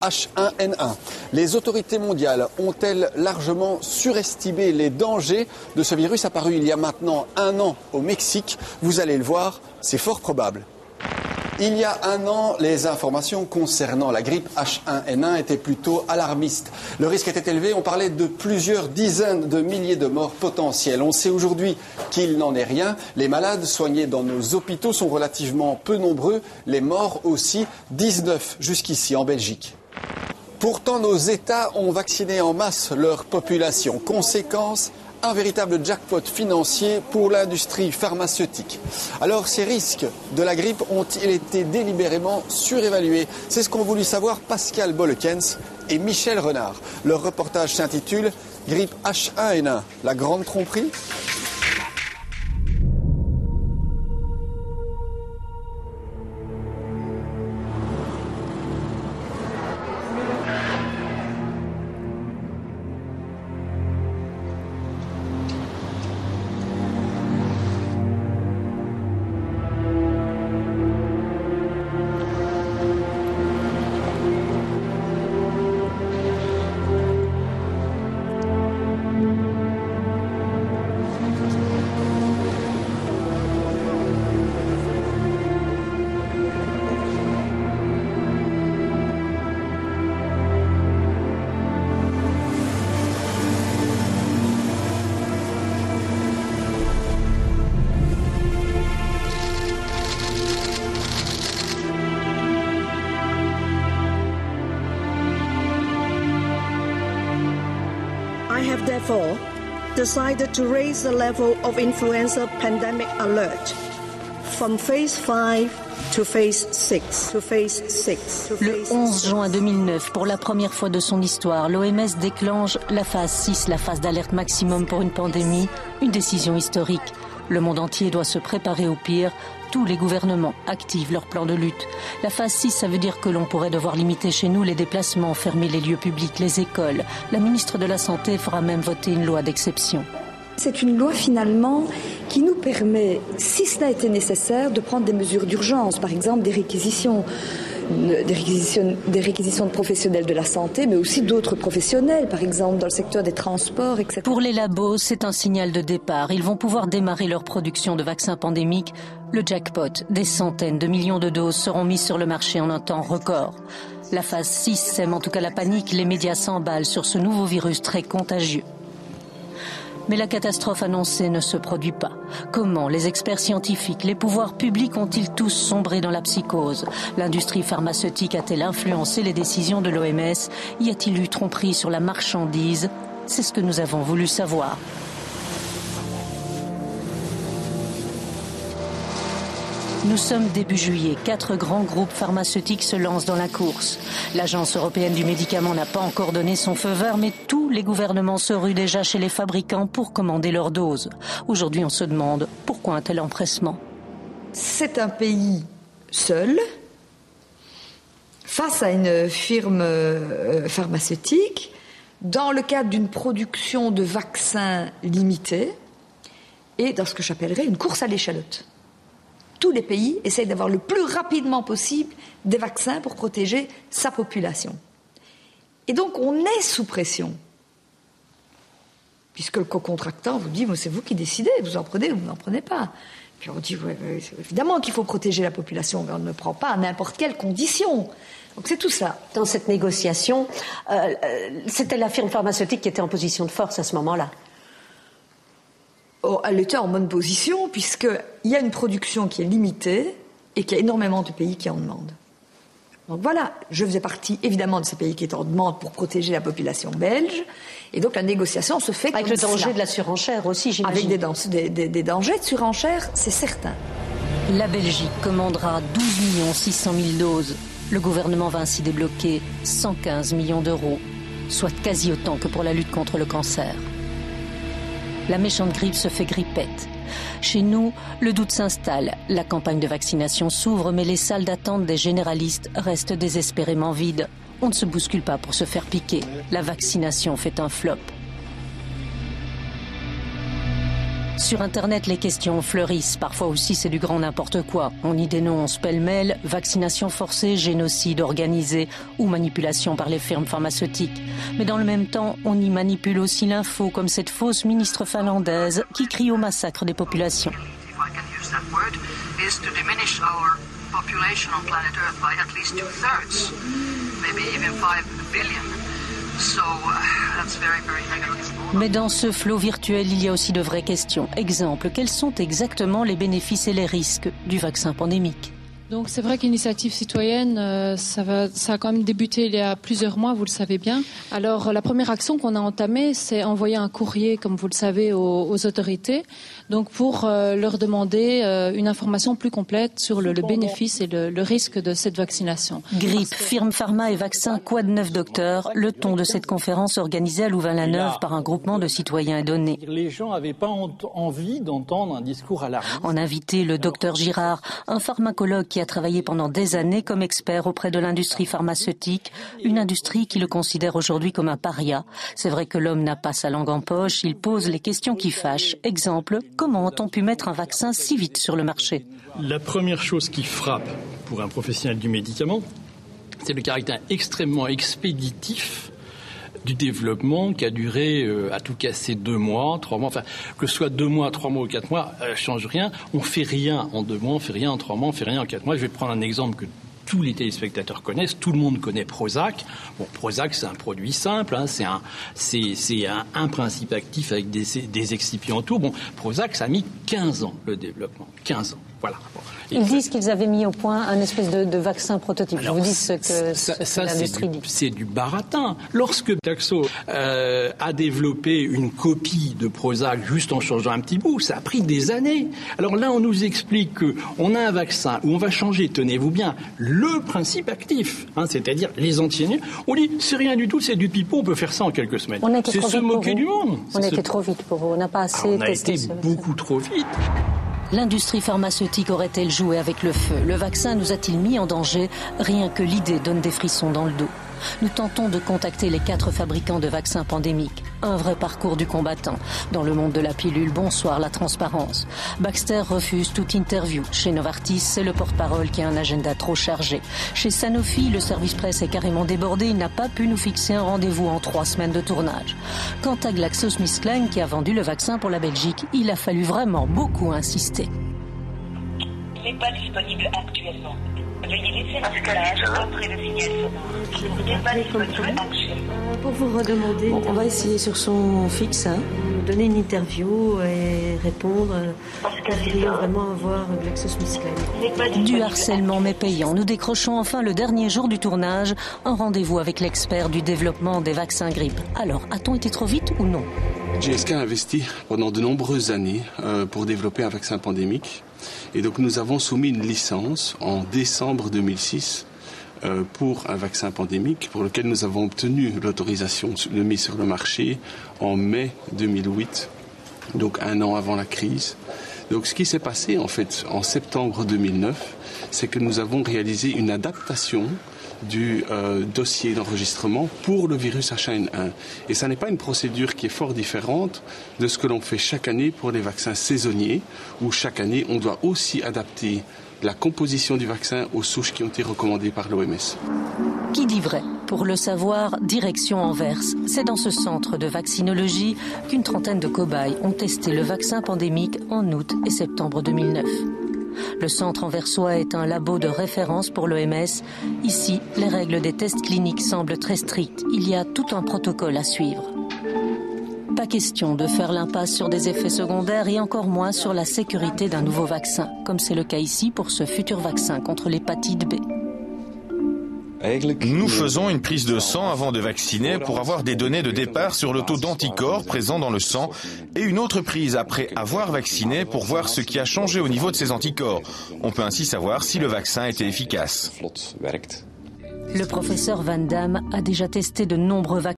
H1N1. Les autorités mondiales ont-elles largement surestimé les dangers de ce virus apparu il y a maintenant 1 an au Mexique? Vous allez le voir, c'est fort probable. Il y a 1 an, les informations concernant la grippe H1N1 étaient plutôt alarmistes. Le risque était élevé, on parlait de plusieurs dizaines de milliers de morts potentielles. On sait aujourd'hui qu'il n'en est rien. Les malades soignés dans nos hôpitaux sont relativement peu nombreux. Les morts aussi, 19 jusqu'ici en Belgique. Pourtant, nos États ont vacciné en masse leur population. Conséquence, un véritable jackpot financier pour l'industrie pharmaceutique. Alors, ces risques de la grippe ont-ils été délibérément surévalués? C'est ce qu'ont voulu savoir Pascal Bollekens et Michel Renard. Leur reportage s'intitule « Grippe H1N1, la grande tromperie ». I have therefore decided to raise the level of influenza pandemic alert from phase 5 to phase 6. Le 11 juin 2009, pour la première fois de son histoire, l'OMS déclenche la phase 6, la phase d'alerte maximum pour une pandémie, une décision historique. Le monde entier doit se préparer au pire. Tous les gouvernements activent leur plan de lutte. La phase 6, ça veut dire que l'on pourrait devoir limiter chez nous les déplacements, fermer les lieux publics, les écoles. La ministre de la Santé fera même voter une loi d'exception. C'est une loi finalement qui nous permet, si cela était nécessaire, de prendre des mesures d'urgence, par exemple des réquisitions de professionnels de la santé, mais aussi d'autres professionnels, par exemple dans le secteur des transports, etc. Pour les labos, c'est un signal de départ. Ils vont pouvoir démarrer leur production de vaccins pandémiques. Le jackpot, des centaines de millions de doses seront mises sur le marché en un temps record. La phase 6 sème en tout cas la panique. Les médias s'emballent sur ce nouveau virus très contagieux. Mais la catastrophe annoncée ne se produit pas. Comment les experts scientifiques, les pouvoirs publics ont-ils tous sombré dans la psychose? L'industrie pharmaceutique a-t-elle influencé les décisions de l'OMS? Y a-t-il eu tromperie sur la marchandise? C'est ce que nous avons voulu savoir. Nous sommes début juillet. 4 grands groupes pharmaceutiques se lancent dans la course. L'Agence européenne du médicament n'a pas encore donné son feu vert, mais tous les gouvernements se ruent déjà chez les fabricants pour commander leurs doses. Aujourd'hui, on se demande pourquoi un tel empressement. C'est un pays seul, face à une firme pharmaceutique, dans le cadre d'une production de vaccins limitée et dans ce que j'appellerais une course à l'échalote. Tous les pays essayent d'avoir le plus rapidement possible des vaccins pour protéger sa population. Et donc on est sous pression. Puisque le co-contractant vous dit, c'est vous qui décidez, vous en prenez ou vous n'en prenez pas. Puis on dit, évidemment qu'il faut protéger la population, mais on ne le prend pas à n'importe quelle condition. Donc c'est tout ça. Dans cette négociation, c'était la firme pharmaceutique qui était en position de force à ce moment-là. Oh, elle était en bonne position puisqu'il y a une production qui est limitée et qu'il y a énormément de pays qui en demandent. Donc voilà, je faisais partie évidemment de ces pays qui étaient en demande pour protéger la population belge. Et donc la négociation se fait avec le danger de la surenchère aussi, j'imagine. Avec des dangers de surenchère, c'est certain. La Belgique commandera 12 600 000 doses. Le gouvernement va ainsi débloquer 115 millions d'euros, soit quasi autant que pour la lutte contre le cancer. La méchante grippe se fait grippette. Chez nous, le doute s'installe. La campagne de vaccination s'ouvre, mais les salles d'attente des généralistes restent désespérément vides. On ne se bouscule pas pour se faire piquer. La vaccination fait un flop. Sur Internet, les questions fleurissent. Parfois aussi, c'est du grand n'importe quoi. On y dénonce pêle-mêle vaccination forcée, génocide organisé ou manipulation par les firmes pharmaceutiques. Mais dans le même temps, on y manipule aussi l'info, comme cette fausse ministre finlandaise qui crie au massacre des populations. Mais dans ce flot virtuel, il y a aussi de vraies questions. Exemple, quels sont exactement les bénéfices et les risques du vaccin pandémique ? Donc c'est vrai qu'Initiative citoyenne, ça a quand même débuté il y a plusieurs mois, vous le savez bien. Alors la première action qu'on a entamée, c'est envoyer un courrier, comme vous le savez, aux autorités, donc pour leur demander une information plus complète sur le bénéfice et le risque de cette vaccination. Grippe, firme pharma et vaccin, quoi de neuf, docteur ? Le ton de cette conférence organisée à Louvain-la-Neuve par un groupement de citoyens est donné. Les gens n'avaient pas envie d'entendre un discours alarmiste. En invité, le docteur Girard, un pharmacologue qui a travaillé pendant des années comme expert auprès de l'industrie pharmaceutique, une industrie qui le considère aujourd'hui comme un paria. C'est vrai que l'homme n'a pas sa langue en poche, il pose les questions qui fâchent. Exemple, comment a-t-on pu mettre un vaccin si vite sur le marché ? La première chose qui frappe pour un professionnel du médicament, c'est le caractère extrêmement expéditif du développement qui a duré à tout casser 2 mois, 3 mois, enfin que ce soit 2 mois, 3 mois ou 4 mois, change rien. On fait rien en 2 mois, on fait rien en 3 mois, on fait rien en 4 mois. Je vais prendre un exemple que tous les téléspectateurs connaissent, tout le monde connaît Prozac. Bon, Prozac, c'est un produit simple, hein, c'est un principe actif avec des excipients autour. Bon, Prozac, ça a mis 15 ans le développement, 15 ans. Voilà. Bon. Ils disent qu'ils avaient mis au point un espèce de vaccin prototype. Alors, je vous dis ce que l'industrie dit. C'est du baratin. Lorsque Glaxo a développé une copie de Prozac juste en changeant un petit bout, ça a pris des années. Alors là, on nous explique qu'on a un vaccin où on va changer, tenez-vous bien, le principe actif, hein, c'est-à-dire les antiannuels. On dit, c'est rien du tout, c'est du pipeau, on peut faire ça en quelques semaines. C'est se moquer du monde. On a été trop vite pour vous, on n'a pas assez testé. On a été beaucoup trop vite. L'industrie pharmaceutique aurait-elle joué avec le feu ? Le vaccin nous a-t-il mis en danger ? Rien que l'idée donne des frissons dans le dos. Nous tentons de contacter les 4 fabricants de vaccins pandémiques. Un vrai parcours du combattant. Dans le monde de la pilule, bonsoir la transparence. Baxter refuse toute interview. Chez Novartis, c'est le porte-parole qui a un agenda trop chargé. Chez Sanofi, le service presse est carrément débordé. Il n'a pas pu nous fixer un rendez-vous en 3 semaines de tournage. Quant à GlaxoSmithKline, qui a vendu le vaccin pour la Belgique, il a fallu vraiment beaucoup insister. N'est pas disponible actuellement. Veuillez laisser un message après le signal sonore. N'est pas disponible actuellement. Pour vous redemander, on va essayer sur son fixe, hein. Donner une interview et répondre. Querrions vraiment avoir GlaxoSmithKline. Du harcèlement mais payant. Nous décrochons enfin le dernier jour du tournage, un rendez-vous avec l'expert du développement des vaccins grippe. Alors, a-t-on été trop vite ou non ? GSK a investi pendant de nombreuses années pour développer un vaccin pandémique. Et donc nous avons soumis une licence en décembre 2006 pour un vaccin pandémique pour lequel nous avons obtenu l'autorisation de mise sur le marché en mai 2008, donc 1 an avant la crise. Donc ce qui s'est passé en fait en septembre 2009, c'est que nous avons réalisé une adaptation du dossier d'enregistrement pour le virus H1N1. Et ça n'est pas une procédure qui est fort différente de ce que l'on fait chaque année pour les vaccins saisonniers, où chaque année on doit aussi adapter la composition du vaccin aux souches qui ont été recommandées par l'OMS. Qui dit vrai ? Pour le savoir, direction Anvers. C'est dans ce centre de vaccinologie qu'une trentaine de cobayes ont testé le vaccin pandémique en août et septembre 2009. Le centre anversois est un labo de référence pour l'OMS. Ici, les règles des tests cliniques semblent très strictes. Il y a tout un protocole à suivre. Pas question de faire l'impasse sur des effets secondaires et encore moins sur la sécurité d'un nouveau vaccin, comme c'est le cas ici pour ce futur vaccin contre l'hépatite B. Nous faisons une prise de sang avant de vacciner pour avoir des données de départ sur le taux d'anticorps présent dans le sang et une autre prise après avoir vacciné pour voir ce qui a changé au niveau de ces anticorps. On peut ainsi savoir si le vaccin était efficace. Le professeur Van Damme a déjà testé de nombreux vaccins.